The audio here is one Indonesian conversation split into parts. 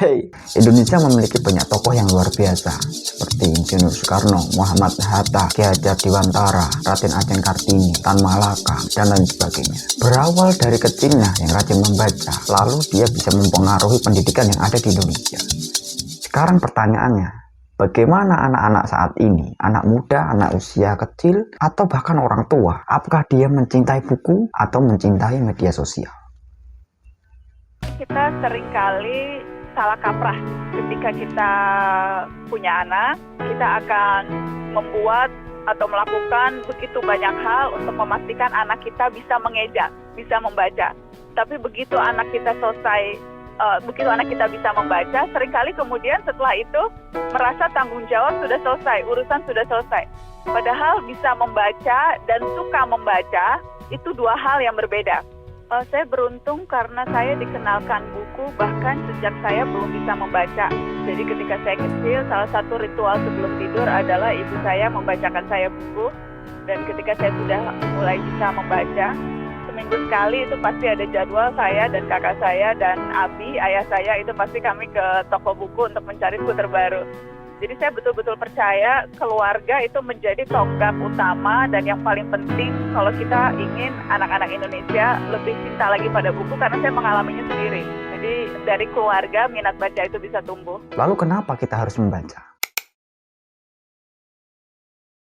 Hey, Indonesia memiliki banyak tokoh yang luar biasa seperti Insinyur Soekarno, Muhammad Hatta, Ki Hajar Dewantara, Raden Ajeng Kartini, Tan Malaka, dan lain sebagainya. Berawal dari kecilnya yang rajin membaca, lalu dia bisa mempengaruhi pendidikan yang ada di Indonesia. Sekarang pertanyaannya, bagaimana anak-anak saat ini, anak muda, anak usia kecil, atau bahkan orang tua, apakah dia mencintai buku atau mencintai media sosial? Kita seringkali salah kaprah ketika kita punya anak. Kita akan membuat atau melakukan begitu banyak hal untuk memastikan anak kita bisa mengeja, bisa membaca. Tapi begitu anak kita bisa membaca, seringkali kemudian setelah itu merasa tanggung jawab sudah selesai, urusan sudah selesai. Padahal bisa membaca dan suka membaca itu dua hal yang berbeda. Saya beruntung karena saya dikenalkan buku bahkan sejak saya belum bisa membaca. Jadi ketika saya kecil, salah satu ritual sebelum tidur adalah ibu saya membacakan saya buku. Dan ketika saya sudah mulai bisa membaca, seminggu sekali itu pasti ada jadwal saya dan kakak saya dan Abi, ayah saya, itu pasti kami ke toko buku untuk mencari buku terbaru. Jadi saya betul-betul percaya keluarga itu menjadi tonggak utama dan yang paling penting kalau kita ingin anak-anak Indonesia lebih cinta lagi pada buku, karena saya mengalaminya sendiri. Jadi dari keluarga minat baca itu bisa tumbuh. Lalu kenapa kita harus membaca?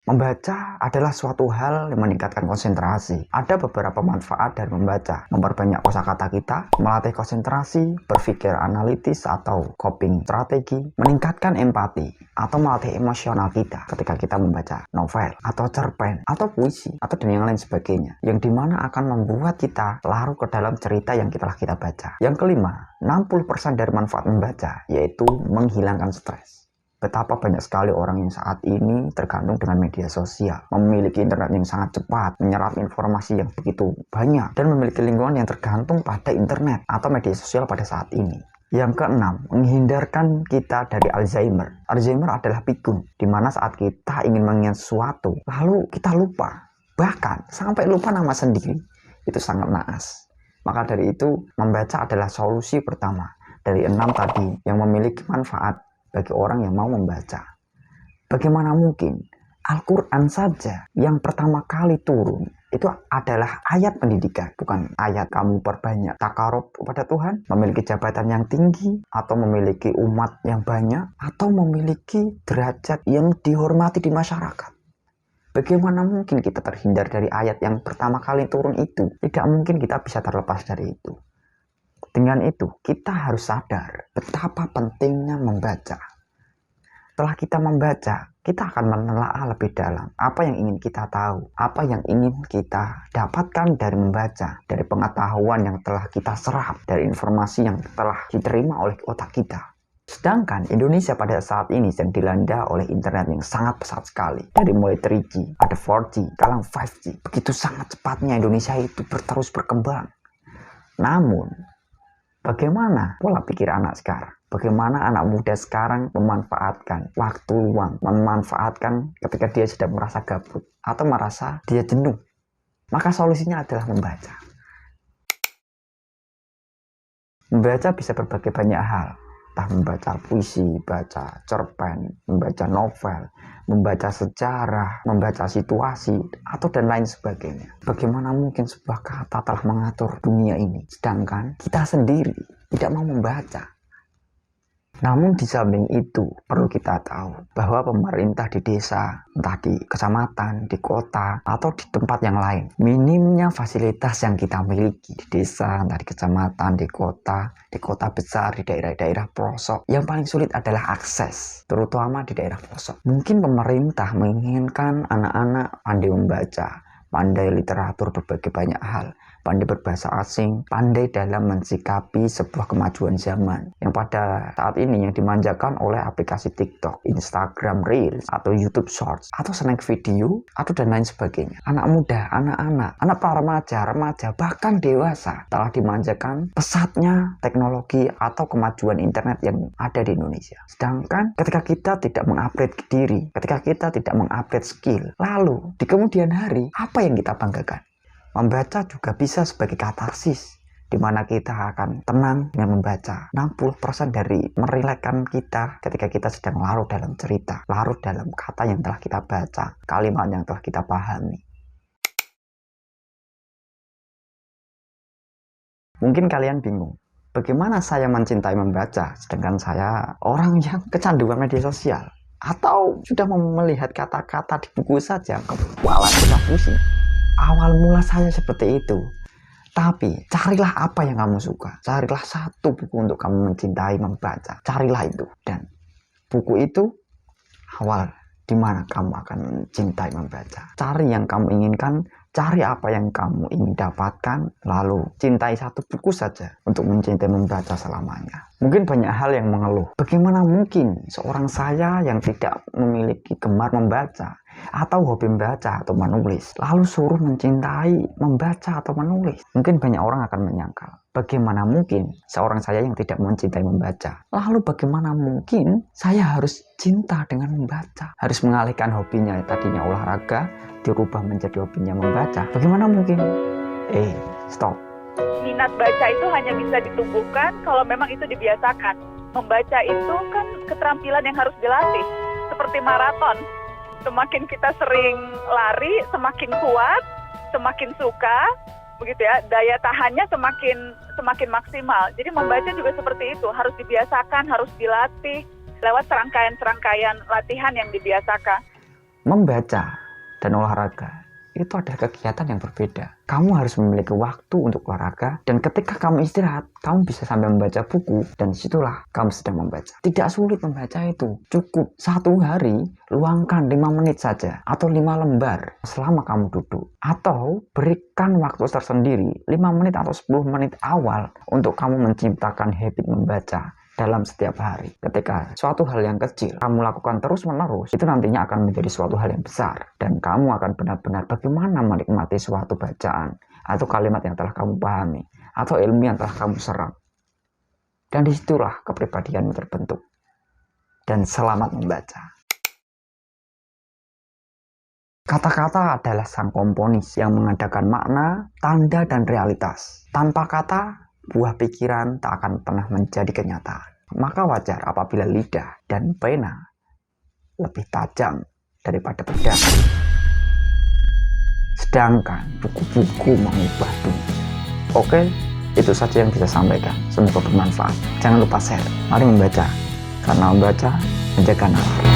Membaca adalah suatu hal yang meningkatkan konsentrasi. Ada beberapa manfaat dari membaca. Memperbanyak kosakata kita, melatih konsentrasi, berpikir analitis atau coping strategi, meningkatkan empati, atau melatih emosional kita ketika kita membaca novel, atau cerpen, atau puisi, atau dan yang lain sebagainya. Yang dimana akan membuat kita larut ke dalam cerita yang telah kita baca. Yang kelima, 60% dari manfaat membaca, yaitu menghilangkan stres. Betapa banyak sekali orang yang saat ini tergantung dengan media sosial, memiliki internet yang sangat cepat, menyerap informasi yang begitu banyak, dan memiliki lingkungan yang tergantung pada internet atau media sosial pada saat ini. Yang keenam, menghindarkan kita dari Alzheimer. Alzheimer adalah pikun, di mana saat kita ingin mengingat sesuatu, lalu kita lupa, bahkan sampai lupa nama sendiri. Itu sangat naas. Maka dari itu, membaca adalah solusi pertama dari 6 tadi yang memiliki manfaat bagi orang yang mau membaca. Bagaimana mungkin Al-Quran saja yang pertama kali turun itu adalah ayat pendidikan, bukan ayat kamu perbanyak takarub kepada Tuhan, memiliki jabatan yang tinggi, atau memiliki umat yang banyak, atau memiliki derajat yang dihormati di masyarakat. Bagaimana mungkin kita terhindar dari ayat yang pertama kali turun itu? Tidak mungkin kita bisa terlepas dari itu. Dengan itu, kita harus sadar betapa pentingnya membaca. Setelah kita membaca, kita akan menelaah lebih dalam apa yang ingin kita tahu, apa yang ingin kita dapatkan dari membaca, dari pengetahuan yang telah kita serap, dari informasi yang telah diterima oleh otak kita. Sedangkan Indonesia pada saat ini sedang dilanda oleh internet yang sangat pesat sekali. Dari mulai 3G, ada 4G, sekarang 5G. Begitu sangat cepatnya Indonesia itu terus berkembang. Namun, bagaimana pola pikir anak sekarang? Bagaimana anak muda sekarang memanfaatkan waktu luang, memanfaatkan ketika dia sedang merasa gabut atau merasa dia jenuh? Maka solusinya adalah membaca. Membaca bisa berbagai banyak hal. Entah membaca puisi, baca cerpen, membaca novel, membaca sejarah, membaca situasi, atau dan lain sebagainya. Bagaimana mungkin sebuah kata telah mengatur dunia ini, sedangkan kita sendiri tidak mau membaca? Namun di samping itu perlu kita tahu bahwa pemerintah di desa, entah di kecamatan, di kota, atau di tempat yang lain, minimnya fasilitas yang kita miliki di desa, entah di kecamatan, di kota besar, di daerah-daerah pelosok, yang paling sulit adalah akses, terutama di daerah pelosok. Mungkin pemerintah menginginkan anak-anak pandai membaca, pandai literatur berbagai banyak hal, pandai berbahasa asing, pandai dalam mensikapi sebuah kemajuan zaman yang pada saat ini yang dimanjakan oleh aplikasi TikTok, Instagram Reels, atau YouTube Shorts, atau snack video, atau dan lain sebagainya. Anak muda, anak-anak, anak para remaja, bahkan dewasa telah dimanjakan pesatnya teknologi atau kemajuan internet yang ada di Indonesia. Sedangkan ketika kita tidak mengupgrade diri, ketika kita tidak mengupgrade skill, lalu di kemudian hari apa yang kita banggakan? Membaca juga bisa sebagai katarsis, di mana kita akan tenang dengan membaca. 60% dari merilekskan kita ketika kita sedang larut dalam cerita, larut dalam kata yang telah kita baca, kalimat yang telah kita pahami. Mungkin kalian bingung, bagaimana saya mencintai membaca, sedangkan saya orang yang kecanduan media sosial, atau sudah melihat kata-kata di buku saja, kepala sudah pusing. Awal mula saya seperti itu. Tapi carilah apa yang kamu suka. Carilah satu buku untuk kamu mencintai membaca. Carilah itu. Dan buku itu awal di mana kamu akan mencintai membaca. Cari yang kamu inginkan. Cari apa yang kamu ingin dapatkan. Lalu cintai satu buku saja untuk mencintai membaca selamanya. Mungkin banyak hal yang mengeluh. Bagaimana mungkin seorang saya yang tidak memiliki gemar membaca atau hobi membaca atau menulis, lalu suruh mencintai membaca atau menulis? Mungkin banyak orang akan menyangkal, bagaimana mungkin seorang saya yang tidak mencintai membaca? Lalu bagaimana mungkin saya harus cinta dengan membaca? Harus mengalihkan hobinya tadinya olahraga, dirubah menjadi hobinya membaca? Bagaimana mungkin? Stop. Minat baca itu hanya bisa ditumbuhkan kalau memang itu dibiasakan. Membaca itu kan keterampilan yang harus dilatih, seperti maraton. Semakin kita sering lari, semakin kuat, semakin suka, begitu ya. Daya tahannya semakin maksimal. Jadi membaca juga seperti itu, harus dibiasakan, harus dilatih lewat serangkaian latihan yang dibiasakan. Membaca dan olahraga itu adalah kegiatan yang berbeda. Kamu harus memiliki waktu untuk olahraga, dan ketika kamu istirahat, kamu bisa sambil membaca buku, dan disitulah kamu sedang membaca. Tidak sulit membaca itu. Cukup satu hari, luangkan 5 menit saja, atau 5 lembar selama kamu duduk. Atau berikan waktu tersendiri, 5 menit atau 10 menit awal untuk kamu menciptakan habit membaca dalam setiap hari. Ketika suatu hal yang kecil kamu lakukan terus-menerus, itu nantinya akan menjadi suatu hal yang besar, dan kamu akan benar-benar bagaimana menikmati suatu bacaan atau kalimat yang telah kamu pahami atau ilmu yang telah kamu serap. Dan disitulah kepribadianmu terbentuk. Dan selamat membaca. Kata-kata adalah sang komponis yang mengadakan makna, tanda, dan realitas. Tanpa kata, buah pikiran tak akan pernah menjadi kenyataan. Maka wajar apabila lidah dan pena lebih tajam daripada pedang. Sedangkan buku-buku mengubah dunia. Oke, itu saja yang bisa sampaikan. Semoga bermanfaat. Jangan lupa share. Mari membaca, karena membaca menjaga nalar.